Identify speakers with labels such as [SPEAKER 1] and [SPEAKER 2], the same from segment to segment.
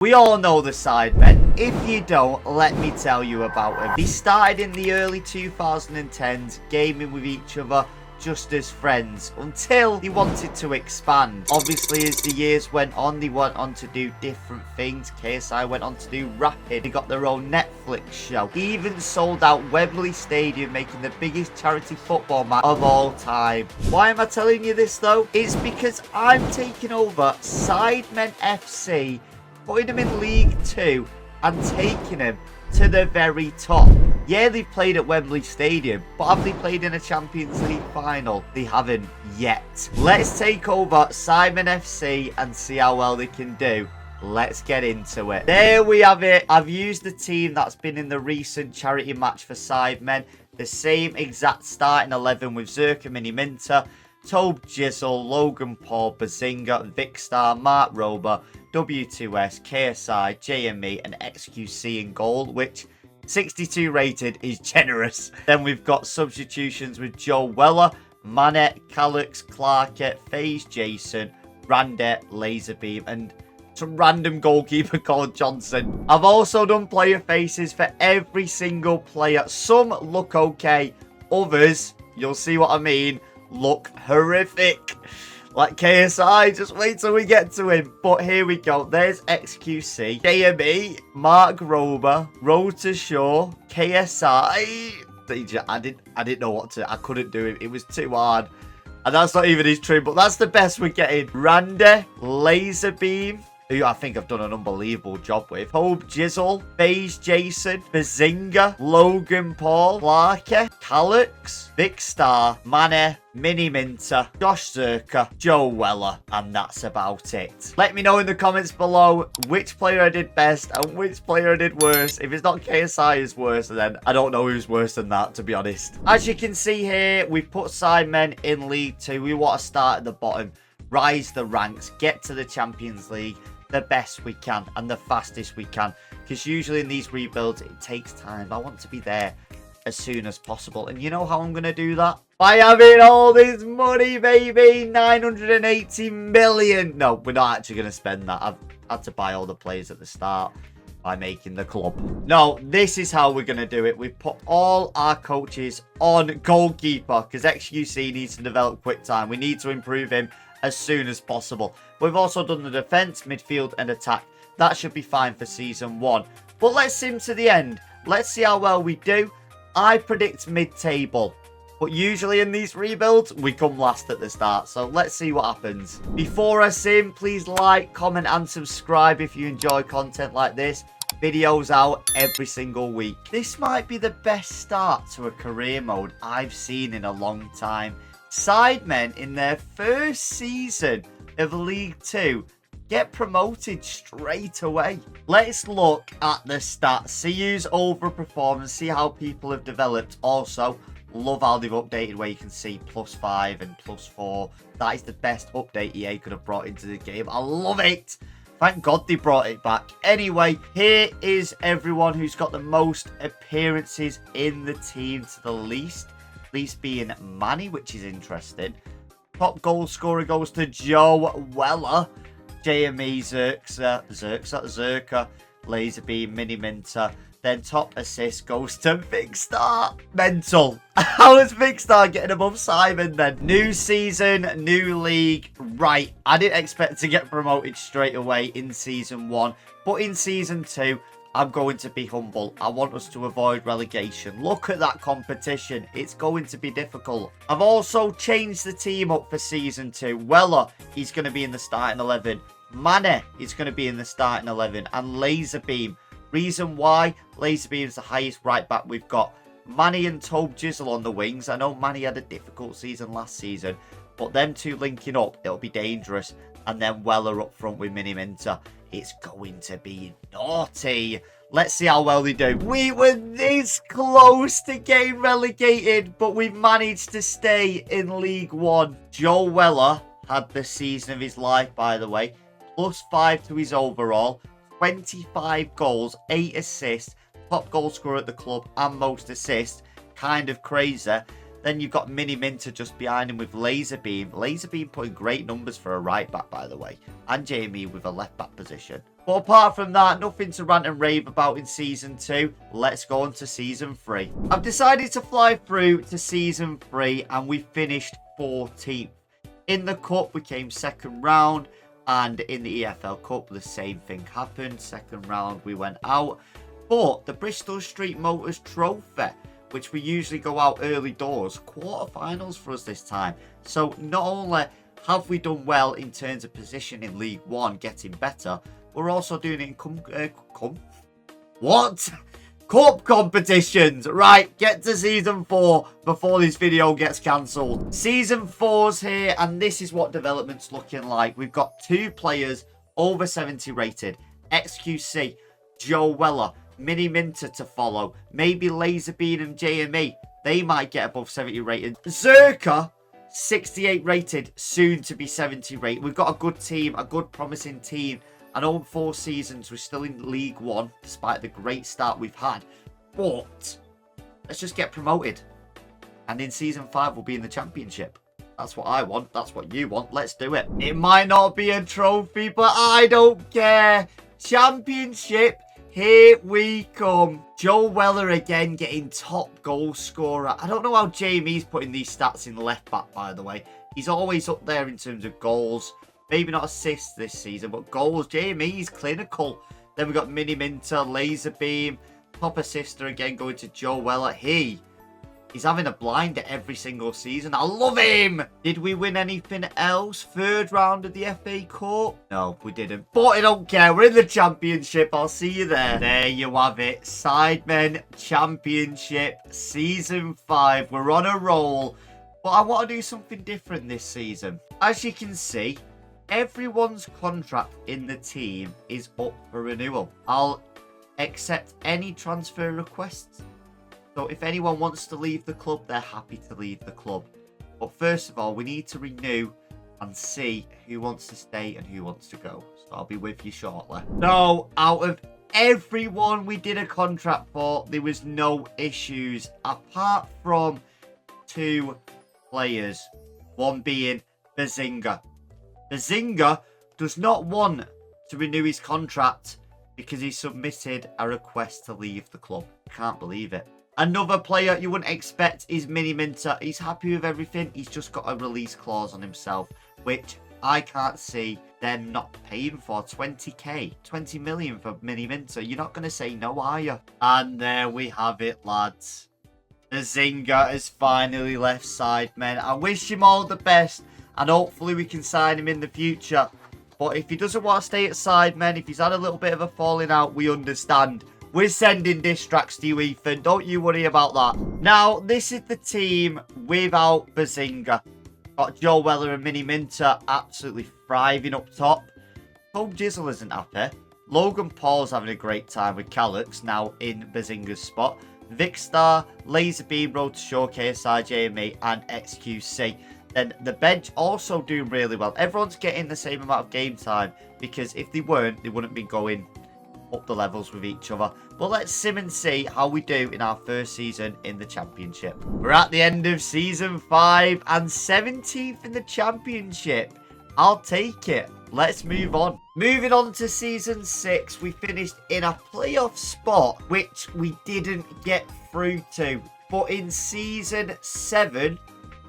[SPEAKER 1] We all know the Sidemen. If you don't, let me tell you about them. They started in the early 2010s, gaming with each other just as friends, until they wanted to expand. Obviously, as the years went on, they went on to do different things. KSI went on to do Rapid. They got their own Netflix show. They even sold out Wembley Stadium, making the biggest charity football match of all time. Why am I telling you this though? It's because I'm taking over Sidemen FC, putting them in League 2 and taking them to the very top. Yeah, they've played at Wembley Stadium, but have they played in a Champions League final? They haven't yet. Let's take over Sidemen FC and see how well they can do. Let's get into it. There we have it. I've used the team that's been in the recent charity match for Sidemen. The same exact starting 11 with Zerka, Mini Minter, Tobe Jizzle, Logan Paul, Bazinga, Vicstar, Mark Rober, W2S, KSI, JME, and XQC in goal, which 62 rated is generous. Then we've got substitutions with Joe Weller, Manet, Calix, Clarkett, FaZe Jason, Randet, Laserbeam, and some random goalkeeper called Johnson. I've also done player faces for every single player. Some look okay, others, you'll see what I mean, look horrific. Like KSI, just wait till we get to him. But here we go. There's XQC, JME, Mark Rober, Rota Shaw, KSI. I didn't know what to. I couldn't do it. It was too hard. And that's not even his trim, but that's the best we're getting. Rande, Laserbeam, who I think I've done an unbelievable job with. Tobe Jizzle, FaZe Jason, Bazinga, Logan Paul, Clarke, Calix, Vicstar, Mane, Mini Minter, Josh Zerka, Joe Weller, and that's about it. Let me know in the comments below which player I did best and which player I did worse. If it's not KSI is worse, then I don't know who's worse than that, to be honest. As you can see here, we've put Sidemen in League 2. We want to start at the bottom, rise the ranks, get to the Champions League the best we can and the fastest we can, because usually in these rebuilds it takes time. I want to be there as soon as possible, and you know how I'm going to do that? By having all this money, baby. 980 million. No, we're not actually going to spend that. I've had to buy all the players at the start by making the club. No, this is how we're going to do it. We've put all our coaches on goalkeeper, because XQC needs to develop quick time. We need to improve him as soon as possible. We've also done the defense, midfield, and attack. That should be fine for season 1. But let's sim to the end. Let's see how well we do. I predict mid-table, but usually in these rebuilds, we come last at the start. So let's see what happens. Before I sim, please like, comment, and subscribe if you enjoy content like this. Videos out every single week. This might be the best start to a career mode I've seen in a long time. Sidemen in their first season of League 2 get promoted straight away. Let's look at the stats, see who's overperformed and see how people have developed. Also, love how they've updated where you can see +5 and +4. That is the best update EA could have brought into the game. I love it. Thank God they brought it back. Anyway, here is everyone who's got the most appearances in the team to the least being Manny, which is interesting. Top goal scorer goes to Joe Weller. JME, Zerka, Laserbeam, Mini Minter. Then top assist goes to Vicstar. Mental. How is Vicstar getting above Simon then? New season, new league. Right, I didn't expect to get promoted straight away in season 1. But in season 2, I'm going to be humble. I want us to avoid relegation. Look at that competition. It's going to be difficult. I've also changed the team up for season 2. Weller, he's going to be in the starting 11. Mane is going to be in the starting 11. And Laserbeam. Reason why? Laserbeam is the highest right back we've got. Manny and Tobe Jizzle on the wings. I know Manny had a difficult season last season, but them two linking up, it'll be dangerous. And then Weller up front with Mini Minter. It's going to be naughty. Let's see how well they do. We were this close to getting relegated, but we managed to stay in League 1. Joe Weller had the season of his life, by the way. +5 to his overall. 25 goals, 8 assists. Top goal scorer at the club and most assists. Kind of crazy. Then you've got Mini Minter just behind him with Laserbeam. Laserbeam putting great numbers for a right back, by the way. And Jamie with a left back position. But apart from that, nothing to rant and rave about in Season 2. Let's go on to Season 3. I've decided to fly through to Season 3 and we finished 14th. In the Cup, we came second round. And in the EFL Cup, the same thing happened. Second round, we went out. But the Bristol Street Motors Trophy, which we usually go out early doors, quarterfinals for us this time. So not only have we done well in terms of position in League One, getting better, we're also doing it in Cup competitions. Right, get to Season 4 before this video gets cancelled. Season 4's here, and this is what development's looking like. We've got 2 players over 70 rated. XQC, Joe Weller, Mini Minter to follow. Maybe Laserbeam and JME. They might get above 70 rated. Zerka, 68 rated, soon to be 70 rated. We've got a good team, a good promising team. I know in 4 seasons we're still in League One, despite the great start we've had. But let's just get promoted. And in Season 5 we'll be in the Championship. That's what I want. That's what you want. Let's do it. It might not be a trophy, but I don't care. Championship, here we come. Joe Weller again getting top goal scorer. I don't know how Jamie's putting these stats in left back, by the way. He's always up there in terms of goals. Maybe not assists this season, but goals. Jamie's clinical. Then we've got Mini Minter, Laserbeam, top assister again going to Joe Weller. He's having a blinder every single season. I love him. Did we win anything else? 3rd round of the FA Cup? No, we didn't. But I don't care. We're in the Championship. I'll see you there. There you have it. Sidemen Championship Season 5. We're on a roll. But I want to do something different this season. As you can see, everyone's contract in the team is up for renewal. I'll accept any transfer requests. So if anyone wants to leave the club, they're happy to leave the club. But first of all, we need to renew and see who wants to stay and who wants to go. So I'll be with you shortly. So out of everyone we did a contract for, there was no issues apart from 2 players. One being Bazinga. Bazinga does not want to renew his contract because he submitted a request to leave the club. Can't believe it. Another player you wouldn't expect is Mini Minter. He's happy with everything. He's just got a release clause on himself, which I can't see them not paying for. 20k, 20 million for Mini Minter. You're not going to say no, are you? And there we have it, lads. Bazinga has finally left Sidemen. I wish him all the best. And hopefully we can sign him in the future. But if he doesn't want to stay at Sidemen, if he's had a little bit of a falling out, we understand. We're sending diss tracks to you, Ethan. Don't you worry about that. Now, this is the team without Bazinga. Got Joe Weller and Mini Minter absolutely thriving up top. Tom Jizzle isn't happy. Logan Paul's having a great time with Calix now in Bazinga's spot. Vicstar, Laserbeam, Road to Showcase, RJME and XQC. Then the bench also doing really well. Everyone's getting the same amount of game time because if they weren't, they wouldn't be going up the levels with each other. But let's sim and see how we do in our first season in the Championship. We're at the end of Season 5 and 17th in the Championship. I'll take it. Let's move on. Moving on to Season 6, we finished in a playoff spot, which we didn't get through to. But in Season 7,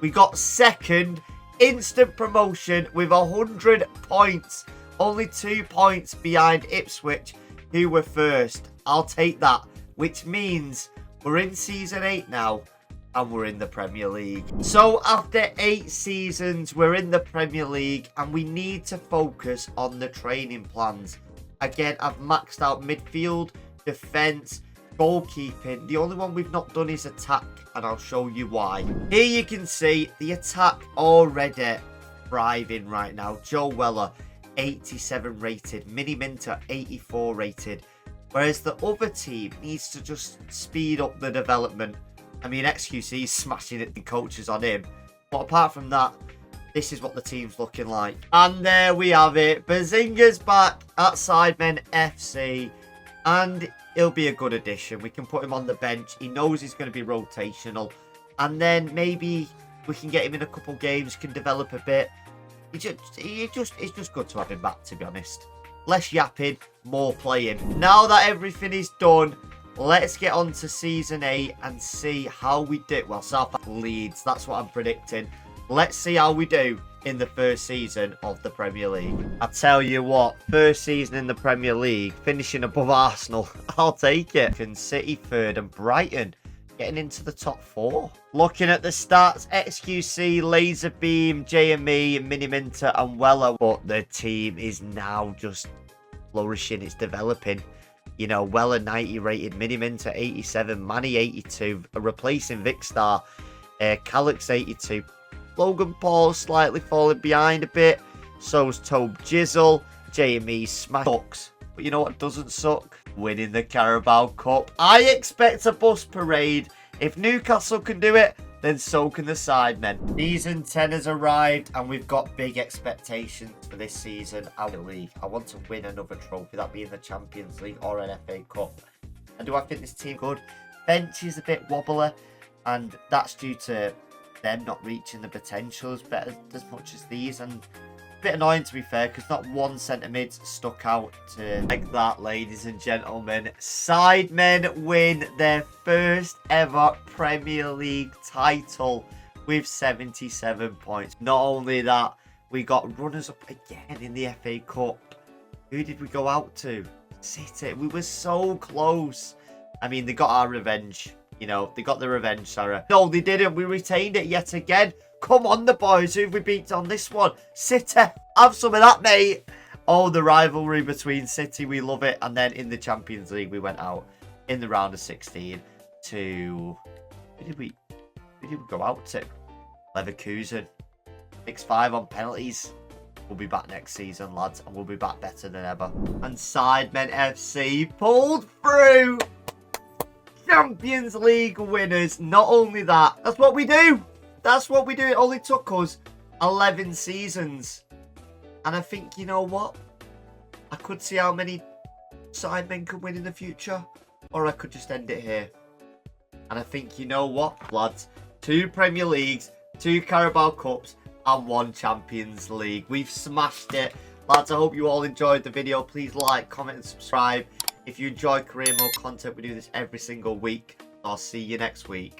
[SPEAKER 1] we got second, instant promotion with 100 points. Only 2 points behind Ipswich, who were first. I'll take that, which means we're in Season 8 now, and we're in the Premier League. So after 8 seasons, we're in the Premier League, and we need to focus on the training plans. Again, I've maxed out midfield, defence, goalkeeping. The only one we've not done is attack, and I'll show you why. Here you can see the attack already thriving right now. Joe Weller, 87 rated. Mini Minter, 84 rated. Whereas the other team needs to just speed up the development. I mean, XQC is smashing it, the coaches on him. But apart from that, this is what the team's looking like. And there we have it. Bazinga's back at Sidemen FC. And he'll be a good addition. We can put him on the bench. He knows he's going to be rotational. And then maybe we can get him in a couple games, can develop a bit. It's just good to have him back, to be honest. less yapping, more playing. Now that everything is done, let's get on to Season 8 and see how we do. Well, Southampton Leeds, that's what I'm predicting. Let's see how we do in the first season of the Premier League. I tell you what, first season in the Premier League, finishing above Arsenal, I'll take it. And City third and Brighton getting into the top 4. Looking at the stats, XQC, Laserbeam, JME, Miniminter and Weller. But the team is now just flourishing, it's developing. You know, Weller 90 rated, Miniminter 87, Manny 82, replacing Vicstar, Calix 82. Logan Paul slightly falling behind a bit. So's Tobe Jizzle. JME smash sucks. But you know what doesn't suck? Winning the Carabao Cup. I expect a bus parade. If Newcastle can do it, then so can the Sidemen. Season 10 has arrived and we've got big expectations for this season out of the league. I want to win another trophy, that being the Champions League or an FA Cup. And do I think this team good? Bench is a bit wobbly, and that's due to them not reaching the potential as much as these. And a bit annoying, to be fair, because not one centre mid stuck out to like that, ladies and gentlemen. Sidemen win their first ever Premier League title with 77 points. Not only that, we got runners up again in the FA Cup. Who did we go out to? City. We were so close. I mean, they got our revenge. You know, they got the revenge, Sarah. No, they didn't. We retained it yet again. Come on, the boys. Who have we beat on this one? City. Have some of that, mate. Oh, the rivalry between City. We love it. And then in the Champions League, we went out in the round of 16 to... Who did we go out to? Leverkusen. 6-5 on penalties. We'll be back next season, lads. And we'll be back better than ever. And Sidemen FC pulled through. Champions League winners. Not only that, that's what we do. That's what we do. It only took us 11 seasons. And I think, you know what? I could see how many Sidemen can win in the future. Or I could just end it here. And I think, you know what, lads? 2 Premier Leagues, 2 Carabao Cups, and 1 Champions League. We've smashed it. Lads, I hope you all enjoyed the video. Please like, comment, and subscribe. If you enjoy career mode content, we do this every single week. I'll see you next week.